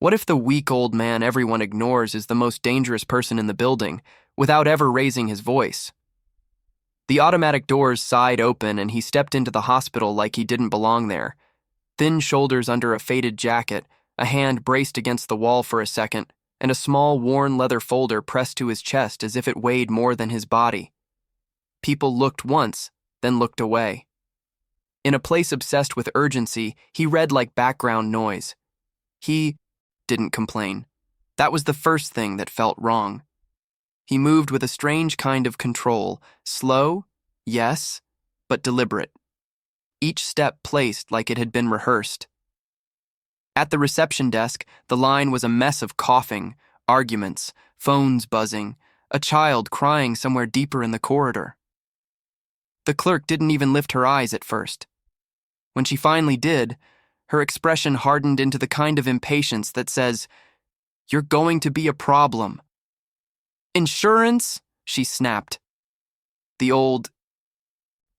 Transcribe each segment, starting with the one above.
What if the weak old man everyone ignores is the most dangerous person in the building, without ever raising his voice? The automatic doors sighed open and he stepped into the hospital like he didn't belong there. Thin shoulders under a faded jacket, a hand braced against the wall for a second, and a small worn leather folder pressed to his chest as if it weighed more than his body. People looked once, then looked away. In a place obsessed with urgency, he read like background noise. He didn't complain. That was the first thing that felt wrong. He moved with a strange kind of control, slow, yes, but deliberate. Each step placed like it had been rehearsed. At the reception desk, the line was a mess of coughing, arguments, phones buzzing, a child crying somewhere deeper in the corridor. The clerk didn't even lift her eyes at first. When she finally did, her expression hardened into the kind of impatience that says, "You're going to be a problem." "Insurance?" she snapped. The old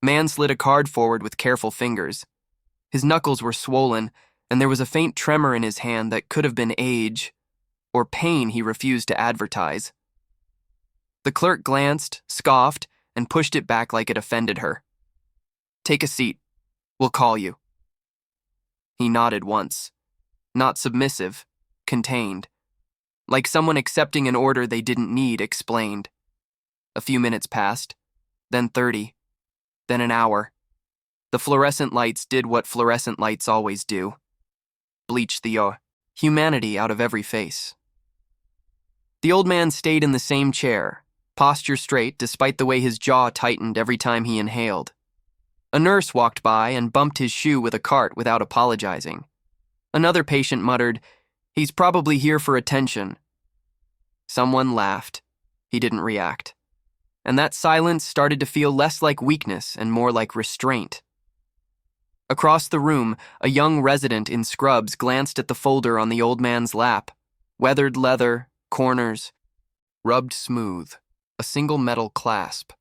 man slid a card forward with careful fingers. His knuckles were swollen, and there was a faint tremor in his hand that could have been age or pain he refused to advertise. The clerk glanced, scoffed, and pushed it back like it offended her. "Take a seat. We'll call you." He nodded once. Not submissive, contained. Like someone accepting an order they didn't need explained. A few minutes passed, then 30, then an hour. The fluorescent lights did what fluorescent lights always do. Bleached the humanity out of every face. The old man stayed in the same chair, posture straight despite the way his jaw tightened every time he inhaled. A nurse walked by and bumped his shoe with a cart without apologizing. Another patient muttered, "He's probably here for attention." Someone laughed. He didn't react. And that silence started to feel less like weakness and more like restraint. Across the room, a young resident in scrubs glanced at the folder on the old man's lap. Weathered leather, corners, rubbed smooth, a single metal clasp.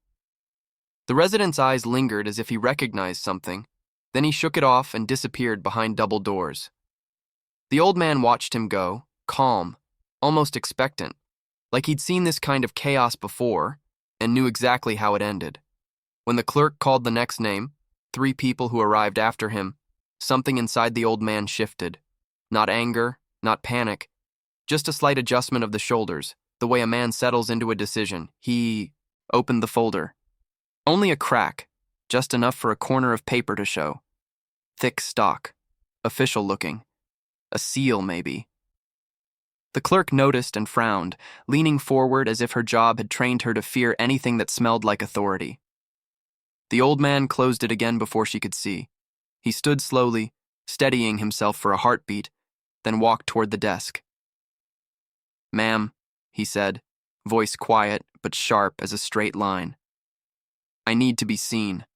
The resident's eyes lingered as if he recognized something, then he shook it off and disappeared behind double doors. The old man watched him go, calm, almost expectant, like he'd seen this kind of chaos before and knew exactly how it ended. When the clerk called the next name, 3 people who arrived after him, something inside the old man shifted. Not anger, not panic, just a slight adjustment of the shoulders, the way a man settles into a decision. He opened the folder. Only a crack, just enough for a corner of paper to show. Thick stock, official looking. A seal, maybe. The clerk noticed and frowned, leaning forward as if her job had trained her to fear anything that smelled like authority. The old man closed it again before she could see. He stood slowly, steadying himself for a heartbeat, then walked toward the desk. "Ma'am," he said, voice quiet but sharp as a straight line. "I need to be seen."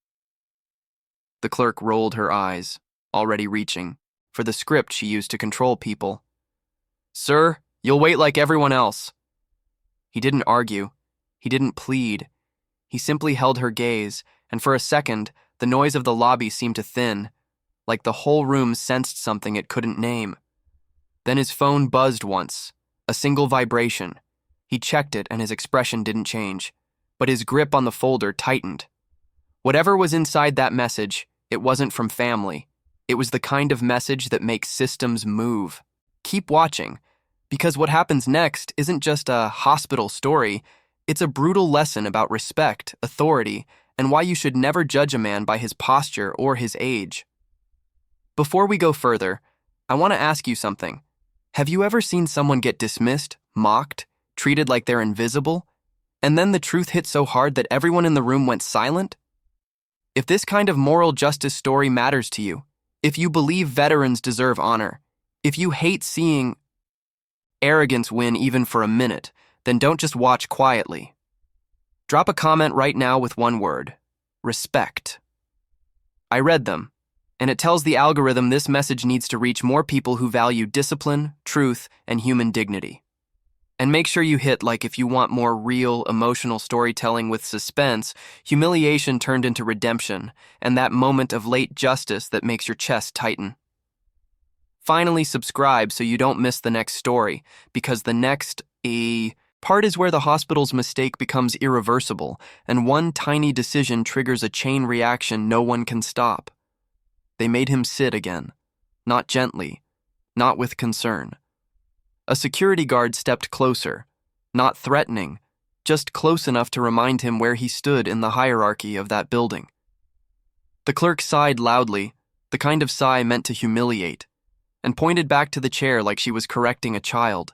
The clerk rolled her eyes, already reaching for the script she used to control people. "Sir, you'll wait like everyone else." He didn't argue. He didn't plead. He simply held her gaze, and for a second, the noise of the lobby seemed to thin, like the whole room sensed something it couldn't name. Then his phone buzzed once, a single vibration. He checked it and his expression didn't change, but his grip on the folder tightened. Whatever was inside that message, it wasn't from family. It was the kind of message that makes systems move. Keep watching, because what happens next isn't just a hospital story, it's a brutal lesson about respect, authority, and why you should never judge a man by his posture or his age. Before we go further, I want to ask you something. Have you ever seen someone get dismissed, mocked, treated like they're invisible, and then the truth hit so hard that everyone in the room went silent? If this kind of moral justice story matters to you, if you believe veterans deserve honor, if you hate seeing arrogance win even for a minute, then don't just watch quietly. Drop a comment right now with one word: respect. I read them, and it tells the algorithm this message needs to reach more people who value discipline, truth, and human dignity. And make sure you hit like if you want more real, emotional storytelling with suspense, humiliation turned into redemption, and that moment of late justice that makes your chest tighten. Finally, subscribe so you don't miss the next story, because the next part is where the hospital's mistake becomes irreversible, and one tiny decision triggers a chain reaction no one can stop. They made him sit again, not gently, not with concern. A security guard stepped closer, not threatening, just close enough to remind him where he stood in the hierarchy of that building. The clerk sighed loudly, the kind of sigh meant to humiliate, and pointed back to the chair like she was correcting a child.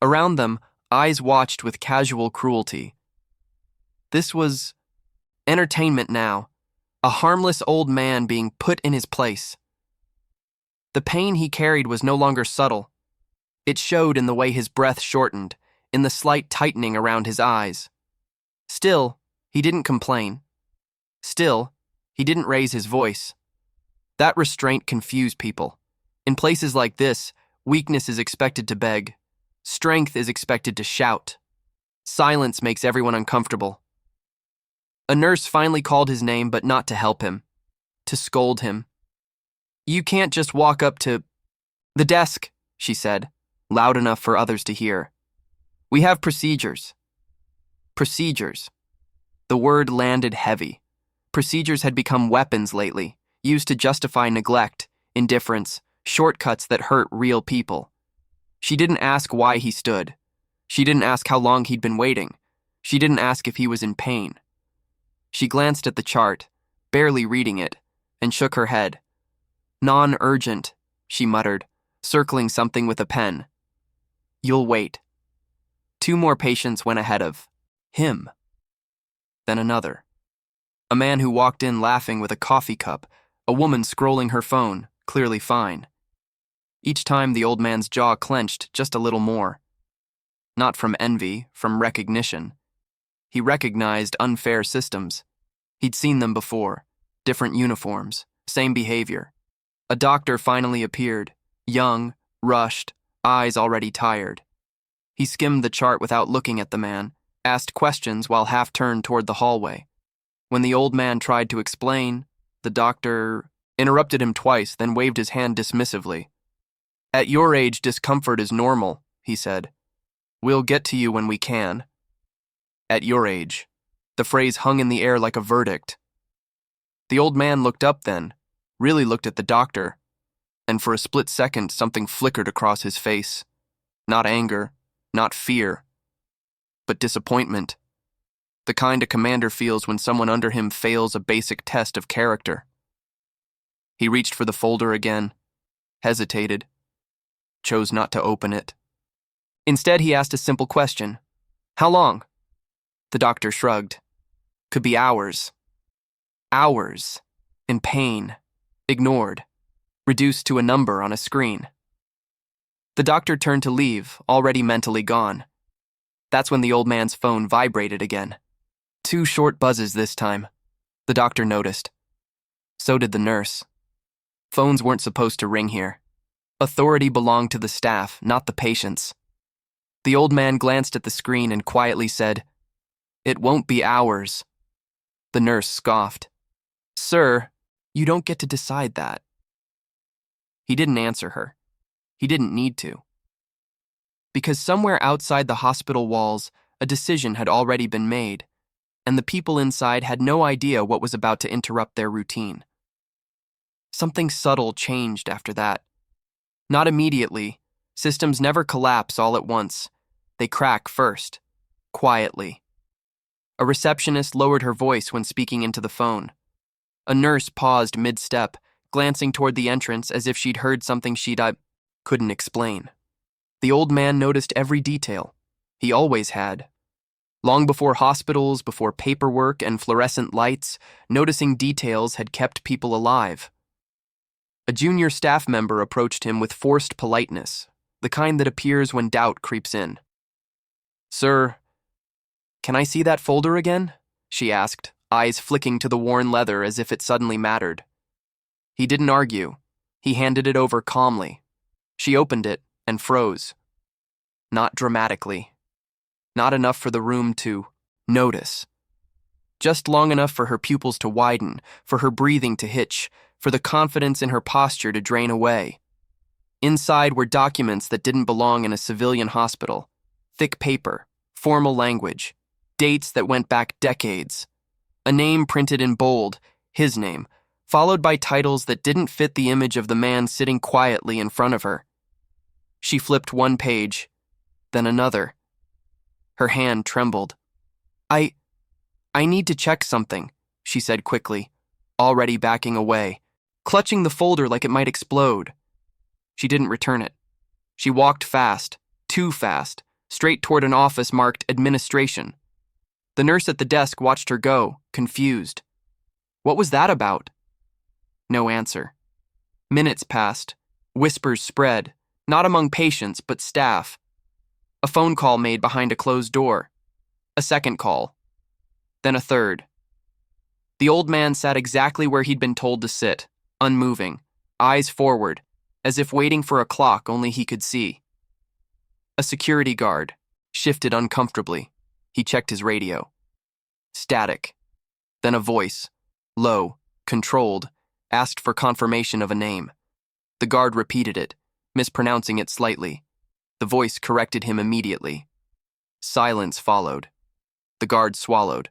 Around them, eyes watched with casual cruelty. This was entertainment now, a harmless old man being put in his place. The pain he carried was no longer subtle. It showed in the way his breath shortened, in the slight tightening around his eyes. Still, he didn't complain. Still, he didn't raise his voice. That restraint confused people. In places like this, weakness is expected to beg. Strength is expected to shout. Silence makes everyone uncomfortable. A nurse finally called his name, but not to help him, to scold him. "You can't just walk up to the desk," she said, loud enough for others to hear. "We have procedures." Procedures. The word landed heavy. Procedures had become weapons lately, used to justify neglect, indifference, shortcuts that hurt real people. She didn't ask why he stood. She didn't ask how long he'd been waiting. She didn't ask if he was in pain. She glanced at the chart, barely reading it, and shook her head. "Non-urgent," she muttered, circling something with a pen. "You'll wait." 2 more patients went ahead of him. Then another. A man who walked in laughing with a coffee cup, a woman scrolling her phone, clearly fine. Each time the old man's jaw clenched just a little more. Not from envy, from recognition. He recognized unfair systems. He'd seen them before. Different uniforms, same behavior. A doctor finally appeared, young, rushed, eyes already tired. He skimmed the chart without looking at the man, asked questions while half-turned toward the hallway. When the old man tried to explain, the doctor interrupted him twice, then waved his hand dismissively. "At your age, discomfort is normal," he said. "We'll get to you when we can." At your age. The phrase hung in the air like a verdict. The old man looked up then, really looked at the doctor, and for a split second something flickered across his face. Not anger, not fear, but disappointment. The kind a commander feels when someone under him fails a basic test of character. He reached for the folder again, hesitated, chose not to open it. Instead, he asked a simple question. "How long?" The doctor shrugged. "Could be hours." Hours. In pain. Ignored. Reduced to a number on a screen. The doctor turned to leave, already mentally gone. That's when the old man's phone vibrated again. 2 short buzzes this time. The doctor noticed. So did the nurse. Phones weren't supposed to ring here. Authority belonged to the staff, not the patients. The old man glanced at the screen and quietly said, "It won't be hours." The nurse scoffed. "Sir, you don't get to decide that." He didn't answer her. He didn't need to. Because somewhere outside the hospital walls, a decision had already been made, and the people inside had no idea what was about to interrupt their routine. Something subtle changed after that. Not immediately. Systems never collapse all at once. They crack first, quietly. A receptionist lowered her voice when speaking into the phone. A nurse paused mid-step, glancing toward the entrance as if she'd heard something she'd couldn't explain. The old man noticed every detail. He always had. Long before hospitals, before paperwork and fluorescent lights, noticing details had kept people alive. A junior staff member approached him with forced politeness, the kind that appears when doubt creeps in. "Sir, can I see that folder again?" she asked, eyes flicking to the worn leather as if it suddenly mattered. He didn't argue. He handed it over calmly. She opened it and froze. Not dramatically. Not enough for the room to notice. Just long enough for her pupils to widen, for her breathing to hitch, for the confidence in her posture to drain away. Inside were documents that didn't belong in a civilian hospital. Thick paper, formal language, dates that went back decades. A name printed in bold, his name, followed by titles that didn't fit the image of the man sitting quietly in front of her. She flipped one page, then another. Her hand trembled. I need to check something, she said quickly, already backing away, clutching the folder like it might explode. She didn't return it. She walked fast, too fast, straight toward an office marked Administration. The nurse at the desk watched her go, confused. What was that about? No answer. Minutes passed. Whispers spread, not among patients, but staff. A phone call made behind a closed door. A second call. Then a third. The old man sat exactly where he'd been told to sit, unmoving, eyes forward, as if waiting for a clock only he could see. A security guard shifted uncomfortably. He checked his radio. Static. Then a voice, low, controlled, asked for confirmation of a name. The guard repeated it, mispronouncing it slightly. The voice corrected him immediately. Silence followed. The guard swallowed.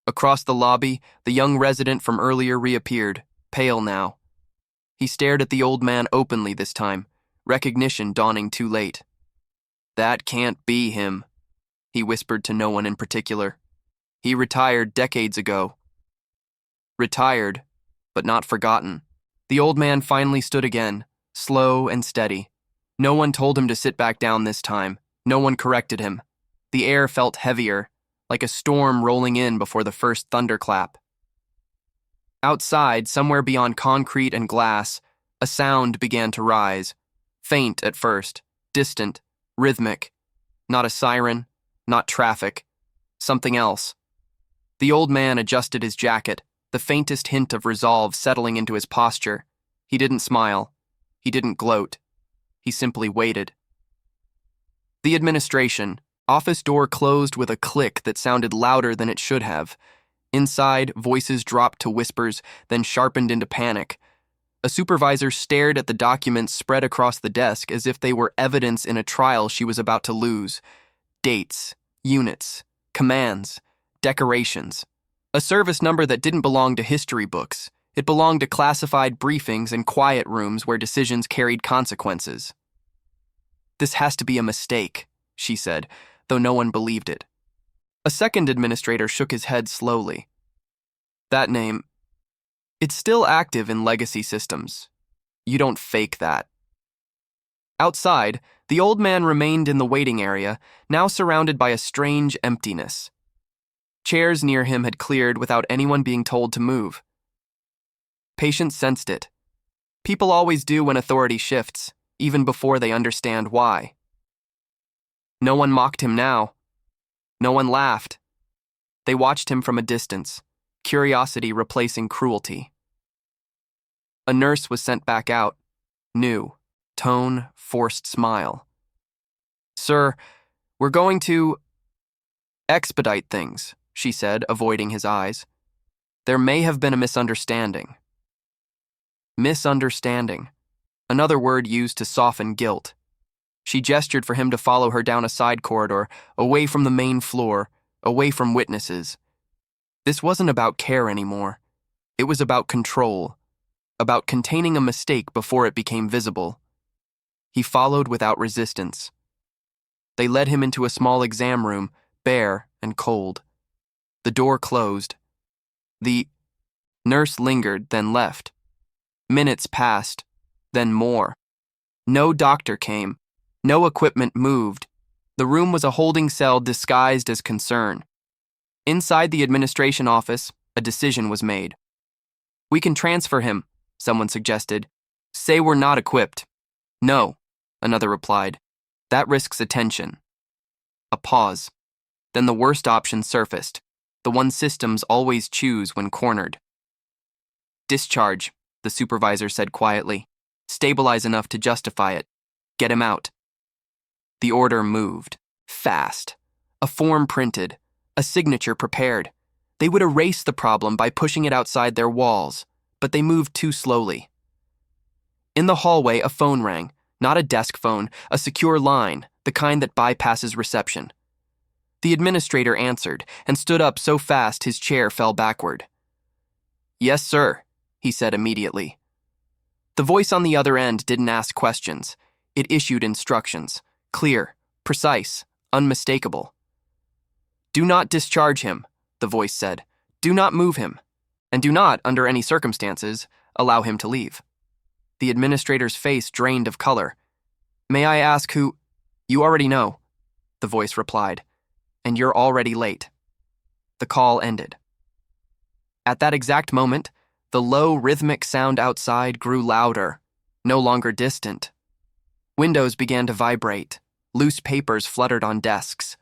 Across the lobby, the young resident from earlier reappeared, pale now. He stared at the old man openly this time, recognition dawning too late. That can't be him, he whispered to no one in particular. He retired decades ago. Retired, but not forgotten. The old man finally stood again, slow and steady. No one told him to sit back down this time. No one corrected him. The air felt heavier, like a storm rolling in before the first thunderclap. Outside, somewhere beyond concrete and glass, a sound began to rise. Faint at first, distant, rhythmic. Not a siren, not traffic. Something else. The old man adjusted his jacket, the faintest hint of resolve settling into his posture. He didn't smile. He didn't gloat. He simply waited. The administration. Office door closed with a click that sounded louder than it should have. Inside, voices dropped to whispers, then sharpened into panic. A supervisor stared at the documents spread across the desk as if they were evidence in a trial she was about to lose. Dates, units, commands, decorations. A service number that didn't belong to history books. It belonged to classified briefings and quiet rooms where decisions carried consequences. This has to be a mistake, she said, though no one believed it. A second administrator shook his head slowly. That name, it's still active in legacy systems. You don't fake that. Outside, the old man remained in the waiting area, now surrounded by a strange emptiness. Chairs near him had cleared without anyone being told to move. Patients sensed it. People always do when authority shifts, even before they understand why. No one mocked him now. No one laughed. They watched him from a distance, curiosity replacing cruelty. A nurse was sent back out, new, tone, forced smile. Sir, we're going to expedite things, she said, avoiding his eyes. There may have been a misunderstanding. Misunderstanding, another word used to soften guilt. She gestured for him to follow her down a side corridor, away from the main floor, away from witnesses. This wasn't about care anymore. It was about control, about containing a mistake before it became visible. He followed without resistance. They led him into a small exam room, bare and cold. The door closed. The nurse lingered, then left. Minutes passed, then more. No doctor came. No equipment moved. The room was a holding cell disguised as concern. Inside the administration office, a decision was made. We can transfer him, someone suggested. Say we're not equipped. No, another replied. That risks attention. A pause. Then the worst option surfaced, the one systems always choose when cornered. Discharge, the supervisor said quietly. Stabilize enough to justify it. Get him out. The order moved. Fast. A form printed. A signature prepared. They would erase the problem by pushing it outside their walls, but they moved too slowly. In the hallway, a phone rang. Not a desk phone, a secure line, the kind that bypasses reception. The administrator answered and stood up so fast his chair fell backward. "Yes, sir," he said immediately. The voice on the other end didn't ask questions. It issued instructions, clear, precise, unmistakable. "Do not discharge him," the voice said. "Do not move him. And do not, under any circumstances, allow him to leave." The administrator's face drained of color. "May I ask who—" "You already know," the voice replied. "And you're already late." The call ended. At that exact moment, the low, rhythmic sound outside grew louder, no longer distant. Windows began to vibrate. Loose papers fluttered on desks.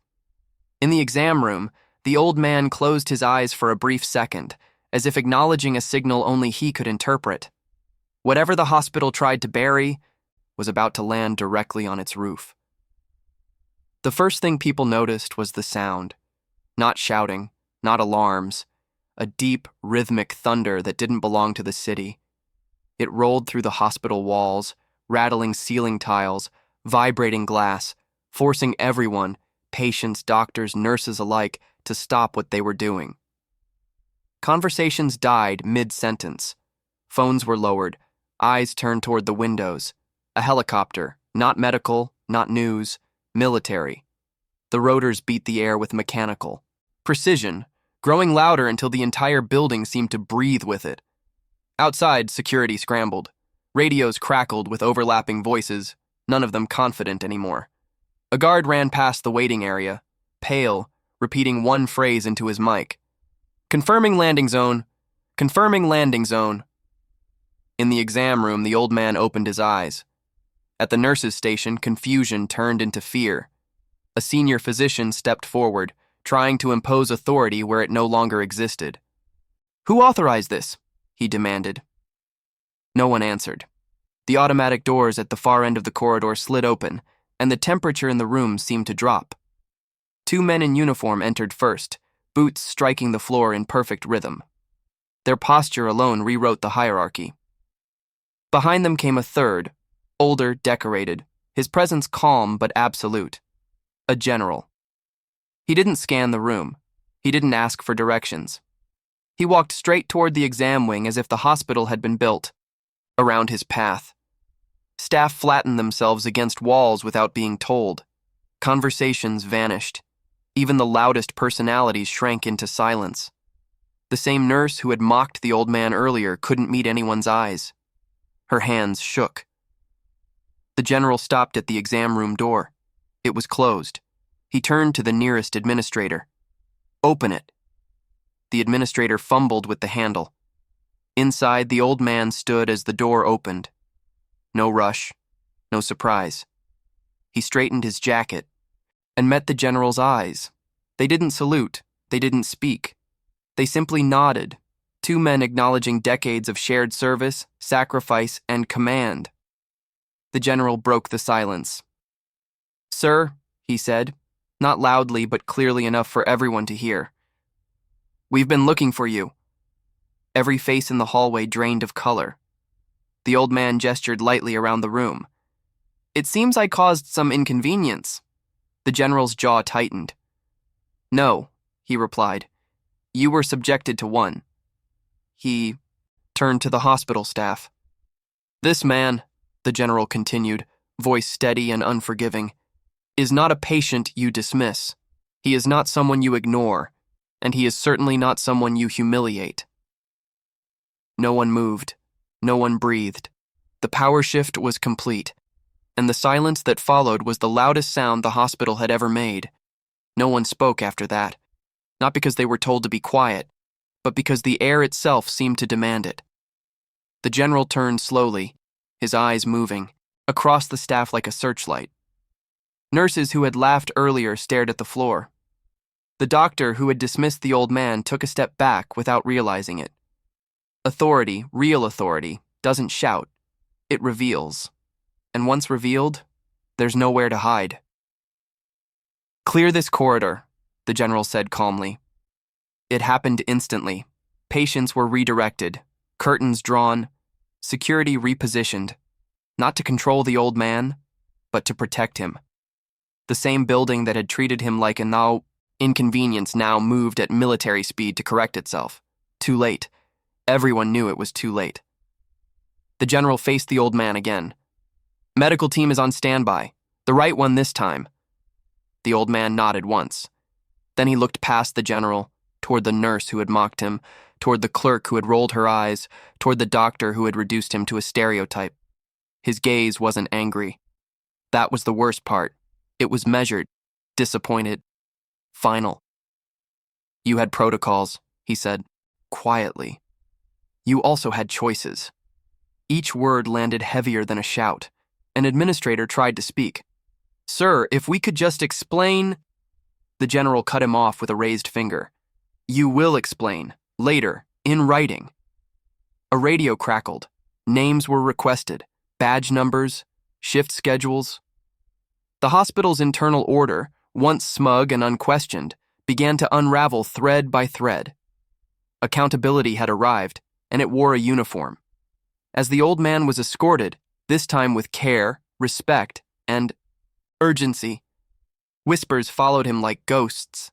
In the exam room, the old man closed his eyes for a brief second, as if acknowledging a signal only he could interpret. Whatever the hospital tried to bury was about to land directly on its roof. The first thing people noticed was the sound. Not shouting, not alarms, a deep, rhythmic thunder that didn't belong to the city. It rolled through the hospital walls, rattling ceiling tiles, vibrating glass, forcing everyone, patients, doctors, nurses alike, to stop what they were doing. Conversations died mid-sentence. Phones were lowered, eyes turned toward the windows. A helicopter, not medical, not news, military. The rotors beat the air with mechanical precision, growing louder until the entire building seemed to breathe with it. Outside, security scrambled. Radios crackled with overlapping voices, none of them confident anymore. A guard ran past the waiting area, pale, repeating one phrase into his mic. "Confirming landing zone. Confirming landing zone." In the exam room, the old man opened his eyes. At the nurses' station, confusion turned into fear. A senior physician stepped forward, trying to impose authority where it no longer existed. "Who authorized this?" he demanded. No one answered. The automatic doors at the far end of the corridor slid open, and the temperature in the room seemed to drop. Two men in uniform entered first, boots striking the floor in perfect rhythm. Their posture alone rewrote the hierarchy. Behind them came a third, older, decorated, his presence calm but absolute. A general. He didn't scan the room. He didn't ask for directions. He walked straight toward the exam wing as if the hospital had been built around his path. Staff flattened themselves against walls without being told. Conversations vanished. Even the loudest personalities shrank into silence. The same nurse who had mocked the old man earlier couldn't meet anyone's eyes. Her hands shook. The general stopped at the exam room door. It was closed. He turned to the nearest administrator. "Open it." The administrator fumbled with the handle. Inside, the old man stood as the door opened. No rush, no surprise. He straightened his jacket and met the general's eyes. They didn't salute, they didn't speak. They simply nodded, two men acknowledging decades of shared service, sacrifice, and command. The general broke the silence. "Sir," he said, not loudly but clearly enough for everyone to hear. "We've been looking for you." Every face in the hallway drained of color. The old man gestured lightly around the room. "It seems I caused some inconvenience." The general's jaw tightened. "No," he replied. "You were subjected to one." He turned to the hospital staff. "This man," the general continued, voice steady and unforgiving, "is not a patient you dismiss. He is not someone you ignore, and he is certainly not someone you humiliate." No one moved. No one breathed. The power shift was complete, and the silence that followed was the loudest sound the hospital had ever made. No one spoke after that, not because they were told to be quiet, but because the air itself seemed to demand it. The general turned slowly, his eyes moving, across the staff like a searchlight. Nurses who had laughed earlier stared at the floor. The doctor who had dismissed the old man took a step back without realizing it. Authority, real authority, doesn't shout. It reveals. And once revealed, there's nowhere to hide. "Clear this corridor," the general said calmly. It happened instantly. Patients were redirected, curtains drawn, security repositioned. Not to control the old man, but to protect him. The same building that had treated him like an inconvenience now moved at military speed to correct itself. Too late. Everyone knew it was too late. The general faced the old man again. "Medical team is on standby. The right one this time." The old man nodded once. Then he looked past the general, toward the nurse who had mocked him, toward the clerk who had rolled her eyes, toward the doctor who had reduced him to a stereotype. His gaze wasn't angry. That was the worst part. It was measured, disappointed, final. "You had protocols," he said, quietly. "You also had choices." Each word landed heavier than a shout. An administrator tried to speak. "Sir, if we could just explain—" The general cut him off with a raised finger. "You will explain, later, in writing." A radio crackled. Names were requested, badge numbers, shift schedules. The hospital's internal order, once smug and unquestioned, began to unravel thread by thread. Accountability had arrived, and it wore a uniform. As the old man was escorted, this time with care, respect, and urgency, whispers followed him like ghosts.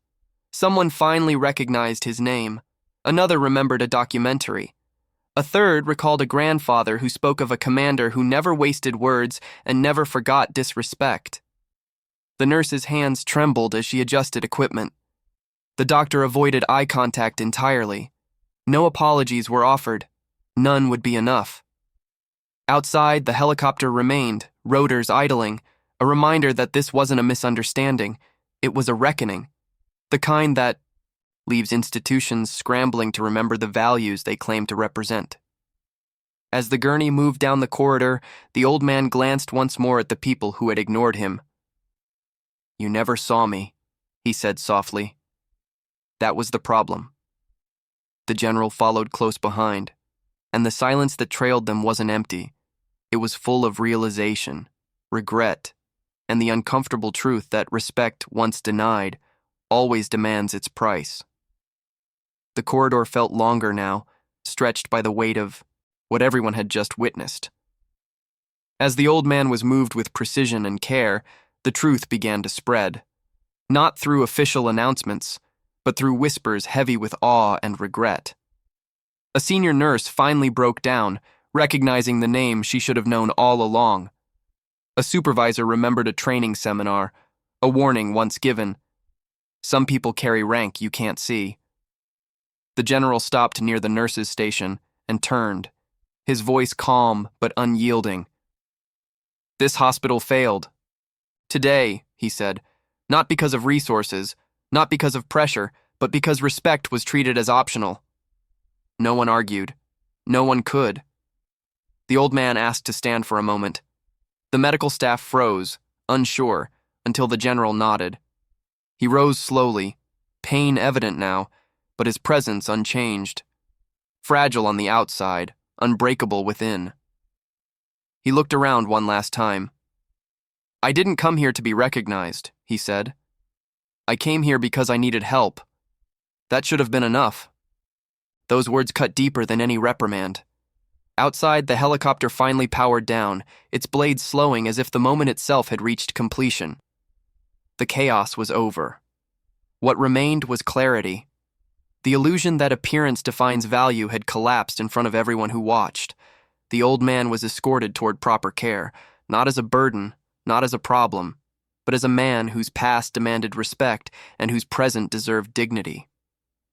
Someone finally recognized his name. Another remembered a documentary. A third recalled a grandfather who spoke of a commander who never wasted words and never forgot disrespect. The nurse's hands trembled as she adjusted equipment. The doctor avoided eye contact entirely. No apologies were offered. None would be enough. Outside, the helicopter remained, rotors idling, a reminder that this wasn't a misunderstanding. It was a reckoning. The kind that leaves institutions scrambling to remember the values they claim to represent. As the gurney moved down the corridor, the old man glanced once more at the people who had ignored him. "You never saw me," he said softly. That was the problem. The general followed close behind, and the silence that trailed them wasn't empty. It was full of realization, regret, and the uncomfortable truth that respect once denied always demands its price. The corridor felt longer now, stretched by the weight of what everyone had just witnessed. As the old man was moved with precision and care, the truth began to spread, not through official announcements, but through whispers heavy with awe and regret. A senior nurse finally broke down, recognizing the name she should have known all along. A supervisor remembered a training seminar, a warning once given. Some people carry rank you can't see. The general stopped near the nurse's station and turned, his voice calm but unyielding. "This hospital failed. Today," he said, "not because of resources, not because of pressure, but because respect was treated as optional." No one argued. No one could. The old man asked to stand for a moment. The medical staff froze, unsure, until the general nodded. He rose slowly, pain evident now, but his presence unchanged. Fragile on the outside, unbreakable within. He looked around one last time. "I didn't come here to be recognized," he said. "I came here because I needed help. That should have been enough." Those words cut deeper than any reprimand. Outside, the helicopter finally powered down, its blades slowing as if the moment itself had reached completion. The chaos was over. What remained was clarity. The illusion that appearance defines value had collapsed in front of everyone who watched. The old man was escorted toward proper care, not as a burden, not as a problem, but as a man whose past demanded respect and whose present deserved dignity.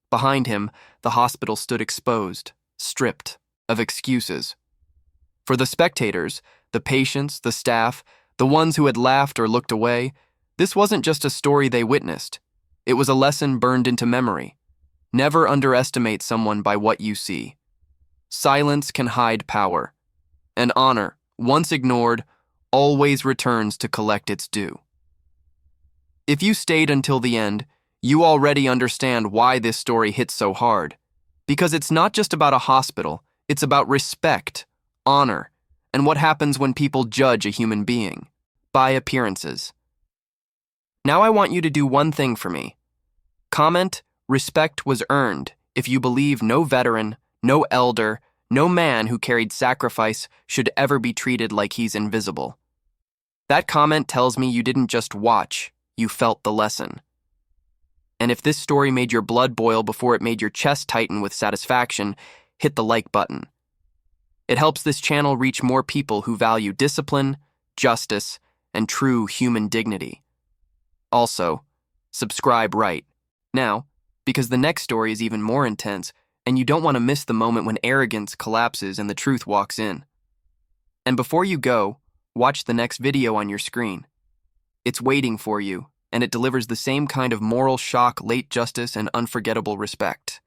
Behind him, the hospital stood exposed, stripped of excuses. For the spectators, the patients, the staff, the ones who had laughed or looked away, this wasn't just a story they witnessed. It was a lesson burned into memory. Never underestimate someone by what you see. Silence can hide power, and honor, once ignored, always returns to collect its due. If you stayed until the end, you already understand why this story hits so hard. Because it's not just about a hospital, it's about respect, honor, and what happens when people judge a human being by appearances. Now I want you to do one thing for me. Comment, "Respect was earned," if you believe no veteran, no elder, No man who carried sacrifice should ever be treated like he's invisible. That comment tells me you didn't just watch, you felt the lesson. And if this story made your blood boil before it made your chest tighten with satisfaction, hit the like button. It helps this channel reach more people who value discipline, justice, and true human dignity. Also, subscribe right now, because the next story is even more intense, and you don't want to miss the moment when arrogance collapses and the truth walks in. And before you go, watch the next video on your screen. It's waiting for you, and it delivers the same kind of moral shock, late justice, and unforgettable respect.